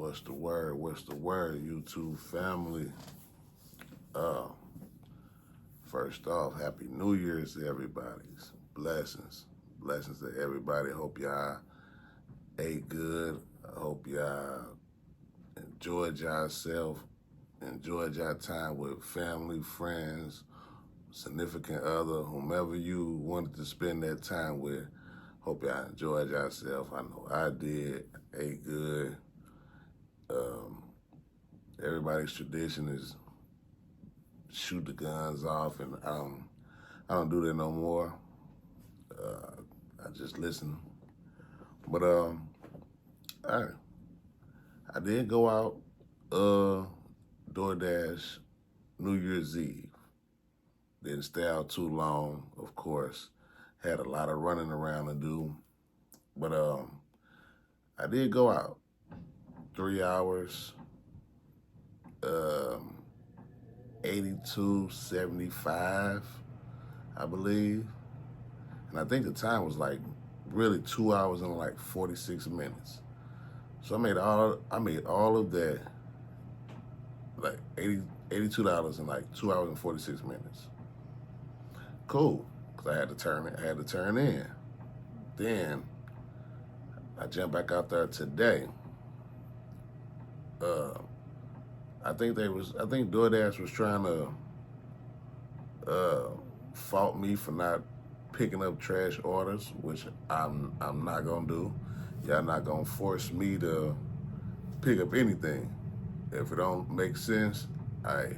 What's the word? What's the word, YouTube family? Uh, First off, Happy New Year's to everybody. Blessings. Blessings to everybody. Hope y'all ate good. I hope y'all enjoyed yourself. Enjoyed your time with family, friends, significant other, whomever you wanted to spend that time with. Hope y'all enjoyed yourself. I know I did. Ate good. Everybody's tradition is shoot the guns off, and I don't do that no more. I just listen. But I did go out DoorDash New Year's Eve. Didn't stay out too long, of course. Had a lot of running around to do. But I did go out 3 hours, 82.75, I believe. And I think the time was like really 2 hours and like 46 minutes. So I made all of that, like $82 in like 2 hours and 46 minutes. Cool, because I had to turn in. Then I jumped back out there today. I think DoorDash was trying to fault me for not picking up trash orders, which I'm not gonna do. Y'all not gonna force me to pick up anything. If it don't make sense, I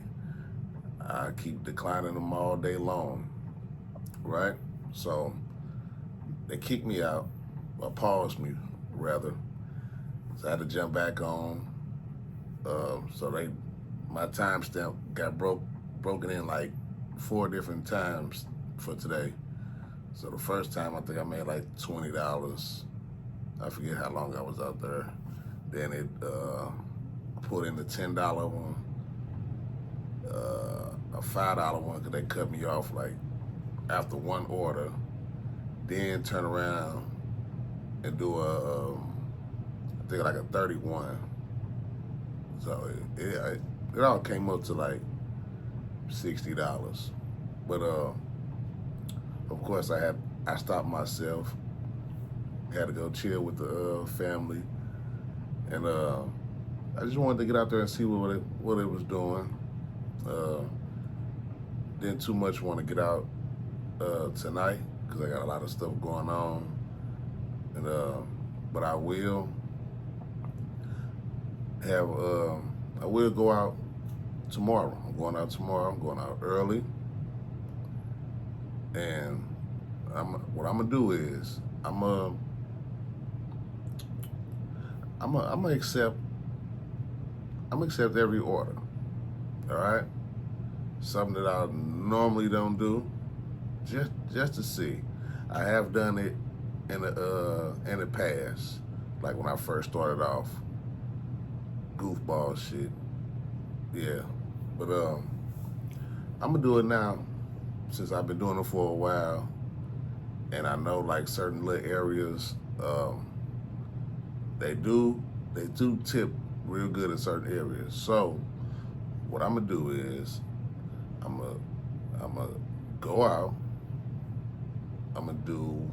keep declining them all day long, right? So they kicked me out, or paused me rather. So I had to jump back on. So my timestamp got broken in like 4 different times for today. So the first time I think I made like $20. I forget how long I was out there. Then it put in the $10 one, a $5 one, because they cut me off like after one order. Then turn around and do I think like a 31. So it all came up to like $60. But of course I stopped myself. Had to go chill with the family, and I just wanted to get out there and see what it was doing. Didn't too much want to get out tonight because I got a lot of stuff going on, and but I will go out tomorrow. I'm going out tomorrow. I'm going out early, and what I'm gonna do is I'm gonna accept every order. All right, something that I normally don't do, just to see. I have done it in the past, like when I first started off. Goofball shit, yeah. But I'm gonna do it now, since I've been doing it for a while, and I know like certain little areas, they do tip real good in certain areas. So what I'm gonna do is I'm gonna go out. I'm gonna do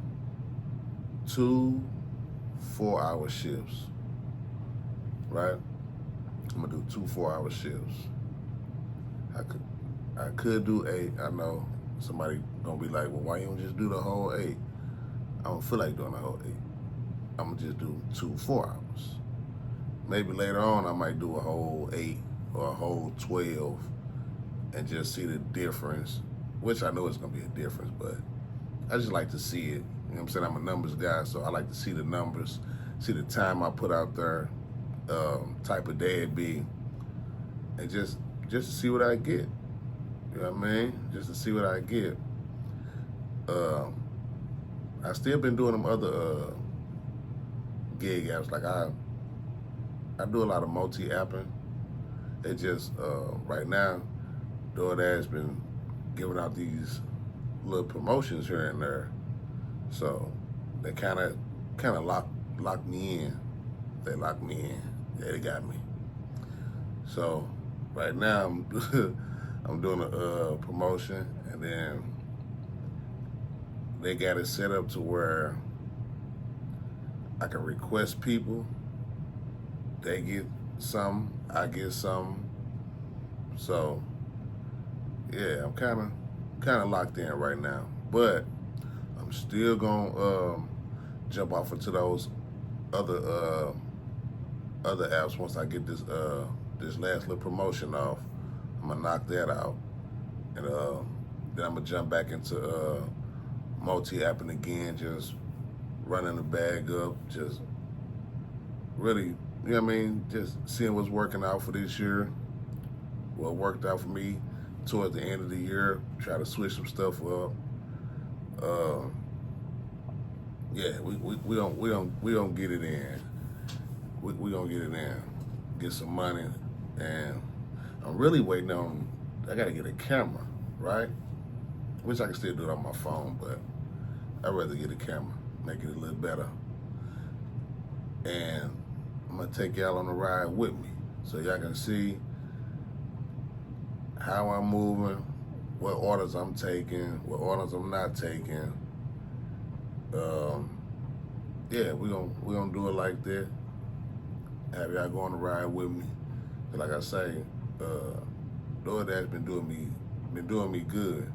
2 4-hour shifts, right? I'm gonna do 2 4-hour shifts. I could do 8. I know somebody gonna be like, well, why you don't just do the whole 8? I don't feel like doing the whole 8. I'm gonna just do 2 4 hours. Maybe later on I might do a whole 8 or a whole 12 and just see the difference, which I know it's gonna be a difference, but I just like to see it. You know what I'm saying? I'm a numbers guy, so I like to see the numbers, see the time I put out there, type of day it be, and just to see what I get. You know what I mean? Just to see what I get. I still been doing them other gig apps. Like I do a lot of multi-apping. It just right now, DoorDash been giving out these little promotions here and there, so they kind of lock me in. They lock me in. Yeah, they got me. So right now I'm I'm doing a promotion, and then they got it set up to where I can request people. They get some, I get some. So yeah, I'm kind of locked in right now, but I'm still gonna jump off into those other other apps once I get this last little promotion off. I'm gonna knock that out, and then I'm gonna jump back into multi-apping again, just running the bag up, just really, you know what I mean, just seeing what's working out for this year, what worked out for me towards the end of the year, try to switch some stuff up. Uh, yeah, we don't get it in. We gonna get it in, get some money, and I'm really waiting on. I gotta get a camera, right? Which I can still do it on my phone, but I'd rather get a camera, make it a little better. And I'm gonna take y'all on the ride with me, so y'all can see how I'm moving, what orders I'm taking, what orders I'm not taking. Um, yeah, we gonna do it like that. Have y'all go on the ride with me. And like I say, DoorDash been doing me good.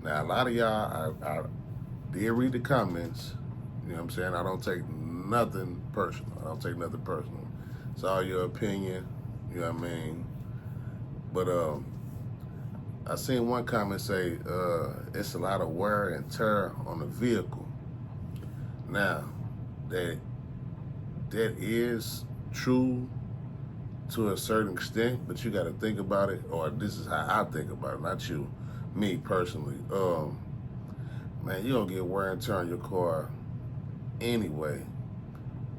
Now a lot of y'all, I did read the comments. You know what I'm saying? I don't take nothing personal. I don't take nothing personal. It's all your opinion. You know what I mean? But I seen one comment say it's a lot of wear and tear on the vehicle. Now, that is true to a certain extent, but you got to think about it, or this is how I think about it, not you, me personally. Man, you don't get wear and tear on your car anyway.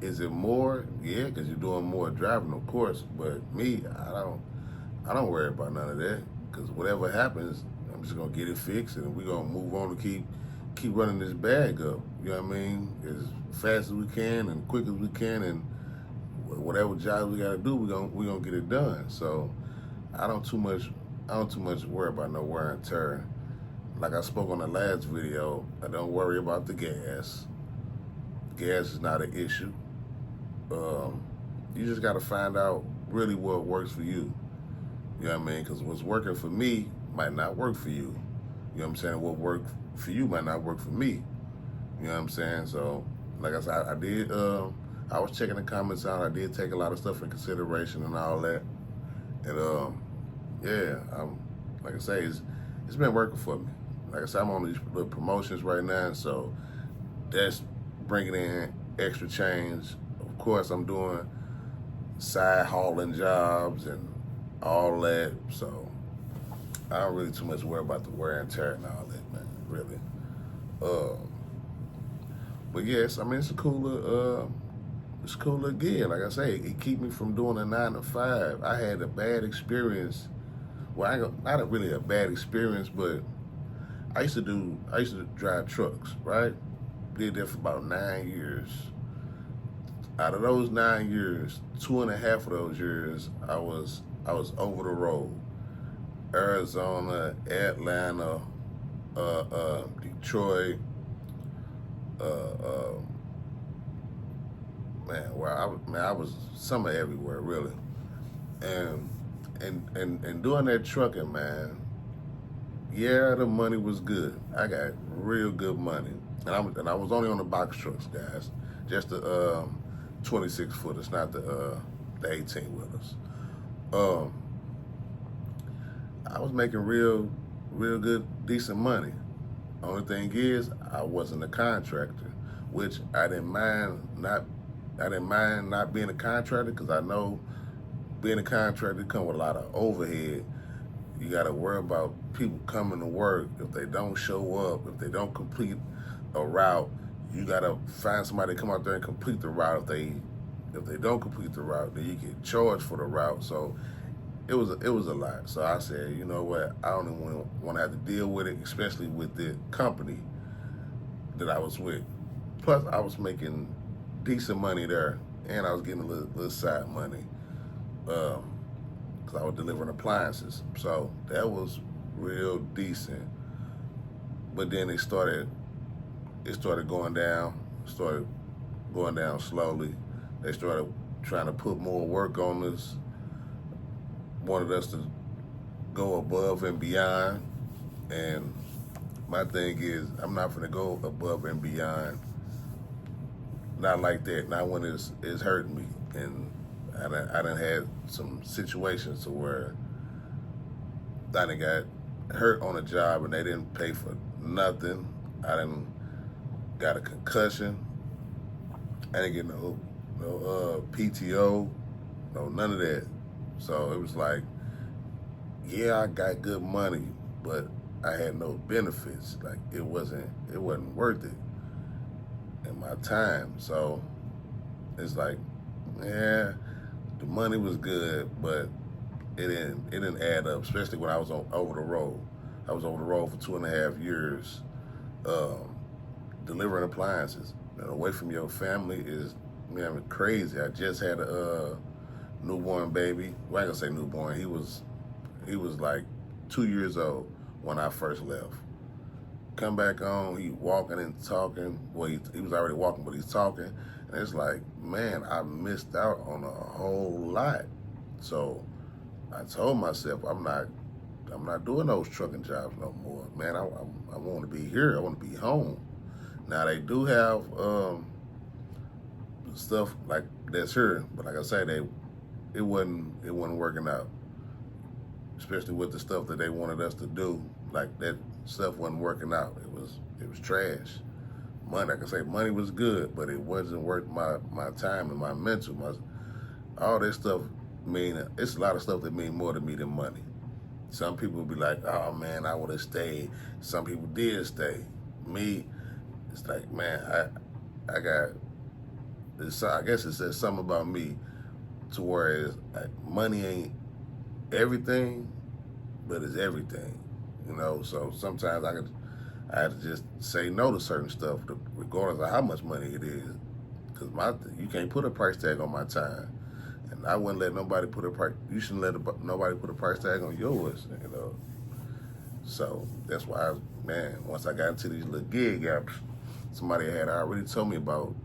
Is it more? Yeah, because you're doing more driving, of course. But me, I don't worry about none of that, because whatever happens, I'm just gonna get it fixed, and we're gonna move on to keep running this bag up. You know what I mean? As fast as we can and quick as we can, and whatever jobs we gotta do, we gonna get it done. So I don't too much worry about no wear and tear. Like I spoke on the last video, I don't worry about the gas. Gas is not an issue. You just gotta find out really what works for you. You know what I mean? Because what's working for me might not work for you. You know what I'm saying? What worked for you might not work for me. You know what I'm saying? So, like I said, I was checking the comments out. I did take a lot of stuff in consideration and all that. And yeah, like I say, it's been working for me. Like I said, I'm on these little promotions right now, so that's bringing in extra change. Of course, I'm doing side hauling jobs and all that, so I don't really too much worry about the wear and tear and all that, man, really. But yes, I mean, it's a cooler gig. Like I say, it keep me from doing a 9 to 5. I had a bad experience. Well, not really a bad experience, but I used to drive trucks, right? Did that for about 9 years. Out of those 9 years, 2.5 of those years, I was over the road. Arizona, Atlanta, Detroit, I was somewhere everywhere really. And doing that trucking, man, yeah, the money was good. I got real good money. And I was only on the box trucks, guys. Just the 26 footers, not the 18 wheelers. I was making real good, decent money. Only thing is, I wasn't a contractor, which I didn't mind not being a contractor, because I know being a contractor come with a lot of overhead. You got to worry about people coming to work. If they don't show up, if they don't complete a route, you got to find somebody to come out there and complete the route. If they don't complete the route, then you get charged for the route. So it was a lot. So I said, you know what? I don't even want to have to deal with it, especially with the company that I was with. Plus, I was making decent money there and I was getting a little side money because I was delivering appliances. So that was real decent. But then it started going down, started going down slowly. They started trying to put more work on us, wanted us to go above and beyond. And my thing is, I'm not going to go above and beyond. Not like that. Not when it's hurting me. And I done had some situations to where I done got hurt on a job and they didn't pay for nothing. I done got a concussion. I didn't get no PTO, no none of that. So it was like, yeah, I got good money, but I had no benefits. Like it wasn't worth it in my time. So it's like, yeah, the money was good, but it didn't add up. Especially when I was over the road. I was over the road for 2.5 years, delivering appliances. And away from your family is, man, crazy. I just had a newborn baby. Well, I ain't gonna say newborn. He was like 2 years old when I first left. Come back on, he walking and talking. Well, he was already walking, but he's talking. And it's like, man, I missed out on a whole lot. So I told myself, I'm not doing those trucking jobs no more. Man, I want to be here. I want to be home. Now they do have stuff like that's here, but like I say, it wasn't working out. Especially with the stuff that they wanted us to do, like that stuff wasn't working out. It was trash. Money, like I say, money was good, but it wasn't worth my time and my mental. All this stuff it's a lot of stuff that mean more to me than money. Some people be like, oh man, I would have stayed. Some people did stay. Me, it's like, man, I guess it says something about me to where it's like, money ain't everything, but it's everything, you know. So sometimes I have to just say no to certain stuff, regardless of how much money it is, because you can't put a price tag on my time, and I wouldn't let nobody put a price. You shouldn't let nobody put a price tag on yours, you know. So that's why, man, once I got into these little gig apps, somebody had already told me about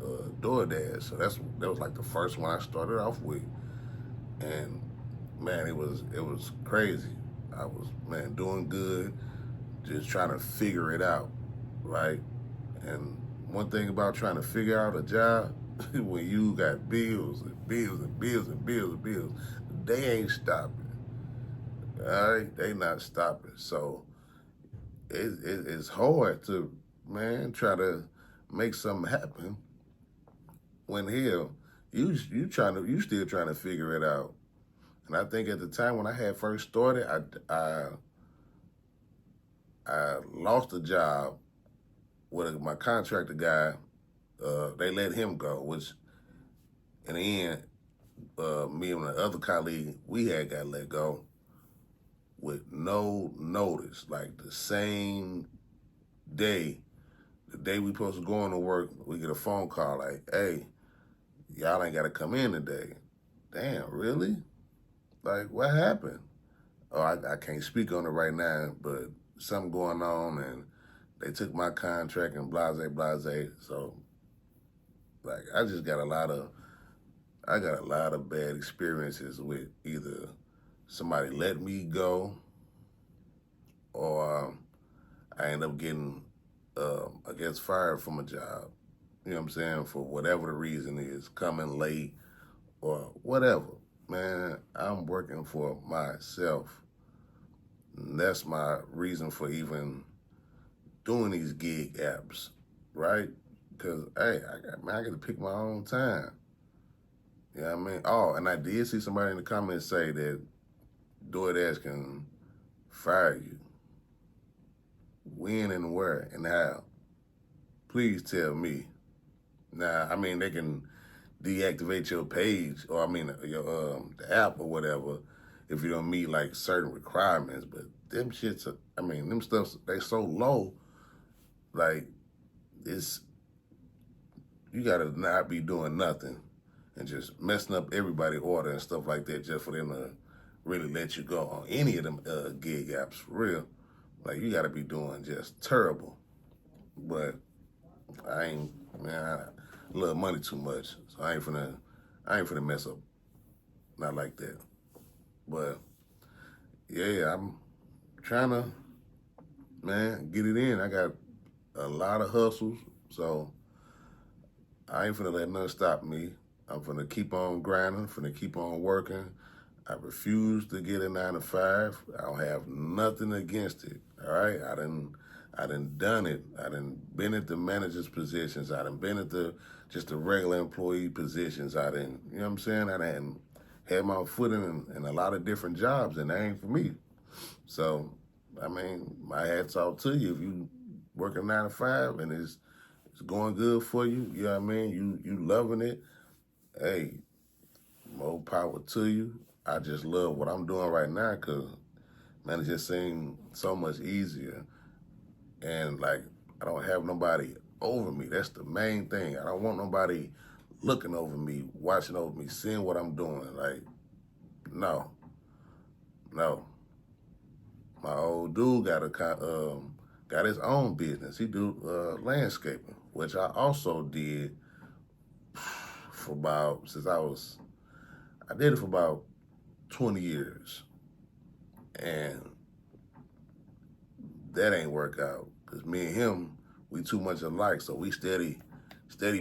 DoorDash, so that was like the first one I started off with, and man, it was crazy. I was, man, doing good, just trying to figure it out, right? And one thing about trying to figure out a job, when you got bills and bills and bills and bills and bills, they ain't stopping. All right, they not stopping. So it's hard to, man, try to make something happen when hell you still trying to figure it out. And I think at the time when I had first started, I lost a job with my contractor guy. They let him go, which in the end, me and the other colleague we had got let go with no notice. Like the same day, the day we supposed to go on to work, we get a phone call like, hey, y'all ain't got to come in today. Damn, really? Like, what happened? Oh, I can't speak on it right now, but something going on, and they took my contract and blase, blase. So, like, I got a lot of bad experiences with either somebody let me go, or I end up getting, I guess, fired from a job. You know what I'm saying? For whatever the reason is, coming late or whatever. Man, I'm working for myself. And that's my reason for even doing these gig apps, right? Because, hey, I got to pick my own time. You know what I mean? Oh, and I did see somebody in the comments say that DoorDash can fire you. When and where and how? Please tell me. Now, I mean, they can deactivate your page, or I mean, your the app or whatever, if you don't meet like certain requirements. But them shits, them stuffs, they so low. Like, you gotta not be doing nothing, and just messing up everybody's order and stuff like that just for them to really let you go on any of them gig apps, for real. Like, you got to be doing just terrible. But I ain't, man, I love money too much, so I ain't finna mess up, not like that. But yeah, I'm trying to, man, get it in. I got a lot of hustles, so I ain't finna let nothing stop me. I'm finna keep on grinding, finna keep on working. I refuse to get a 9 to 5. I don't have nothing against it. All right, I done it. I done been at the manager's positions. I done been at just the regular employee positions. I done, you know what I'm saying? I done had my foot in a lot of different jobs, and that ain't for me. So, I mean, my hat's off to you if you working 9 to 5 and it's going good for you. You know what I mean? You loving it. Hey, more power to you. I just love what I'm doing right now because, man, it just seems so much easier. And, like, I don't have nobody over me. That's the main thing. I don't want nobody looking over me, watching over me, seeing what I'm doing. Like, no. My old dude got his own business. He do landscaping, which I also did for about, I did it for about 20 years. And that ain't work out because me and him, we too much alike. So we steady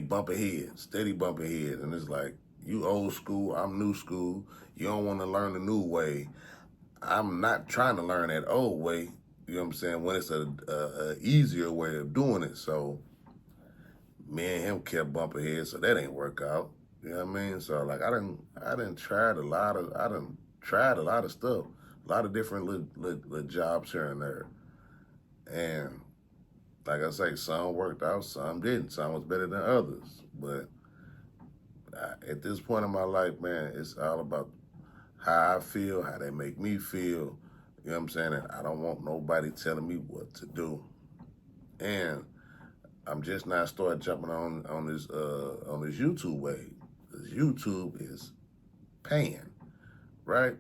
bumping heads. And it's like, you old school, I'm new school. You don't want to learn the new way. I'm not trying to learn that old way. You know what I'm saying? When it's a easier way of doing it. So me and him kept bumping heads, so that ain't work out. You know what I mean? So like I done tried a lot of stuff, a lot of different little jobs here and there. And like I say, some worked out, some didn't. Some was better than others. But at this point in my life, man, it's all about how I feel, how they make me feel. You know what I'm saying? And I don't want nobody telling me what to do. And I'm just not starting jumping on this YouTube wave. Because YouTube is paying, right?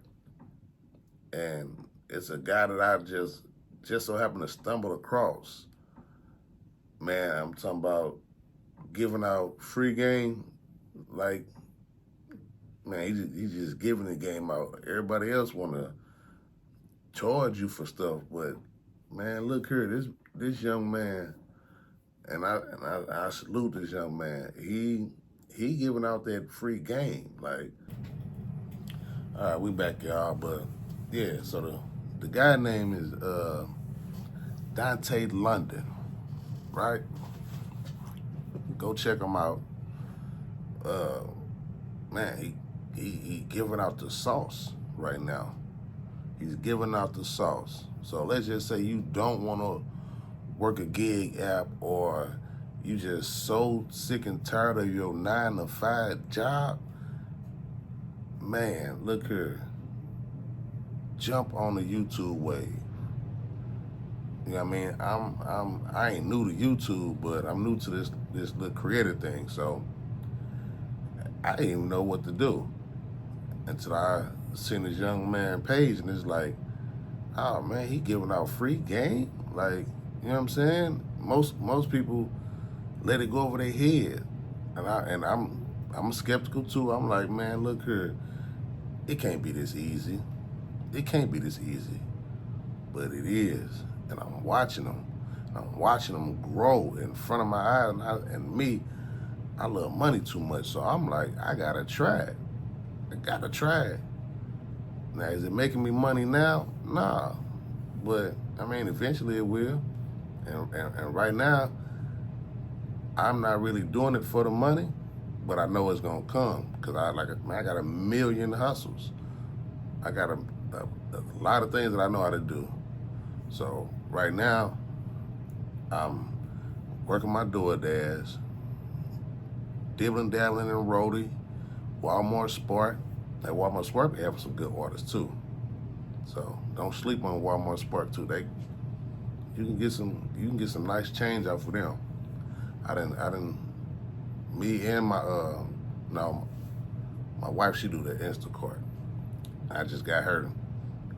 And it's a guy that I just so happened to stumble across. Man, I'm talking about giving out free game. Like, man, he's just giving the game out. Everybody else want to charge you for stuff, but man, look here, this young man, and I salute this young man. He giving out that free game. Like, all right, we back, y'all. But yeah, so the guy name is Dante London, right? Go check him out. Man, he giving out the sauce right now. He's giving out the sauce. So let's just say you don't want to work a gig app, or you just so sick and tired of your 9 to 5 job. Man, look here. Jump on the YouTube wave. You know what I mean? I ain't new to YouTube, but I'm new to this little creator thing. So I didn't even know what to do until I seen this young man page, and it's like, oh man, he giving out free game. Like, you know what I'm saying? Most people let it go over their head, and I'm skeptical too. I'm like, man, look here, it can't be this easy. It can't be this easy, but it is. And I'm watching them. I'm watching them grow in front of my eyes, and me, I love money too much, so I'm like, I gotta try it. I gotta try it. Now, is it making me money now? Nah, but I mean, eventually it will. And right now, I'm not really doing it for the money, but I know it's gonna come because I got a million hustles. I got a lot of things that I know how to do. So right now, I'm working my DoorDash, dibbling, dabbling in Roadie, Walmart Spark. At Walmart Spark, they have some good orders too. So don't sleep on Walmart Spark too. You can get some nice change out for them. Me and my My wife, she do the Instacart. I just got her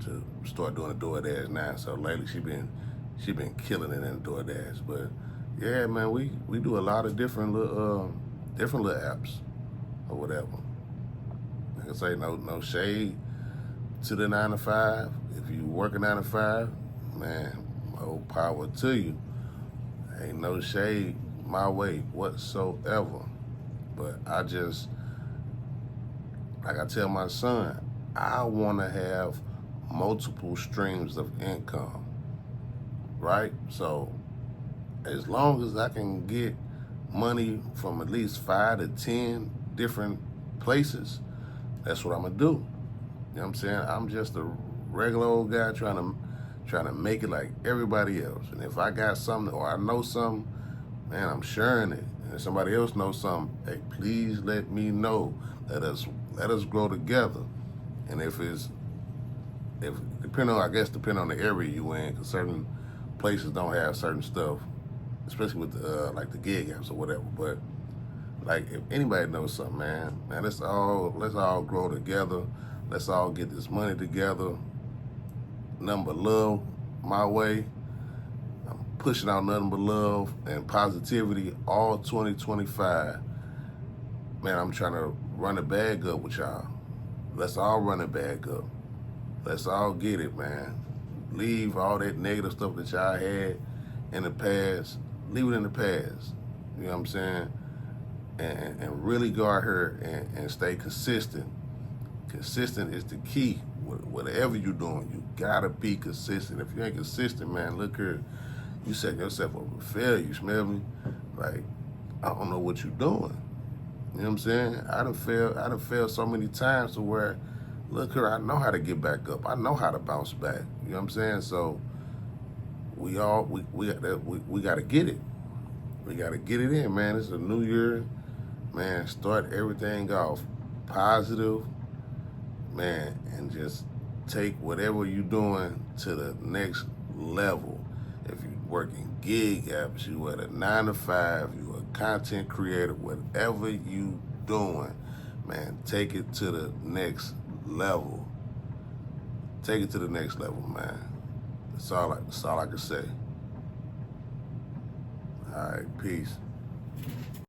to start doing the DoorDash now. So lately she been killing it in DoorDash. But yeah, man, we do a lot of different little apps or whatever. Like I say, no shade to the 9 to 5. If you work a 9 to 5, man, more power to you. Ain't no shade my way whatsoever. But I just, like I tell my son, I want to have multiple streams of income, right? So as long as I can get money from at least 5 to 10 different places, that's what I'm gonna do. You know what I'm saying? I'm just a regular old guy trying to make it like everybody else. And if I got something or I know something, man, I'm sharing it. And if somebody else knows something, hey, please let me know. Let us grow together. And if depending on the area you in, because certain places don't have certain stuff, especially with like the gig apps or whatever. But like if anybody knows something, man, let's all grow together. Let's all get this money together. Nothing but love my way. I'm pushing out nothing but love and positivity all 2025. Man, I'm trying to run a bag up with y'all. Let's all run a bag up. Let's all get it, man. Leave all that negative stuff that y'all had in the past. Leave it in the past. You know what I'm saying? And really go out here and stay consistent. Consistent is the key. Whatever you're doing, you gotta be consistent. If you ain't consistent, man, look here, you setting yourself up for failure. You smell me? Like, I don't know what you're doing. You know what I'm saying? I done failed so many times to where, look here, I know how to get back up. I know how to bounce back. You know what I'm saying? So we got to get it. We got to get it in, man. It's a new year, man. Start everything off positive, man, and just take whatever you're doing to the next level. If you're working gig apps, you at a 9 to 5, you a content creator, whatever you doing, man, take it to the next level. Take it to the next level, man. That's all I can say. All right, peace.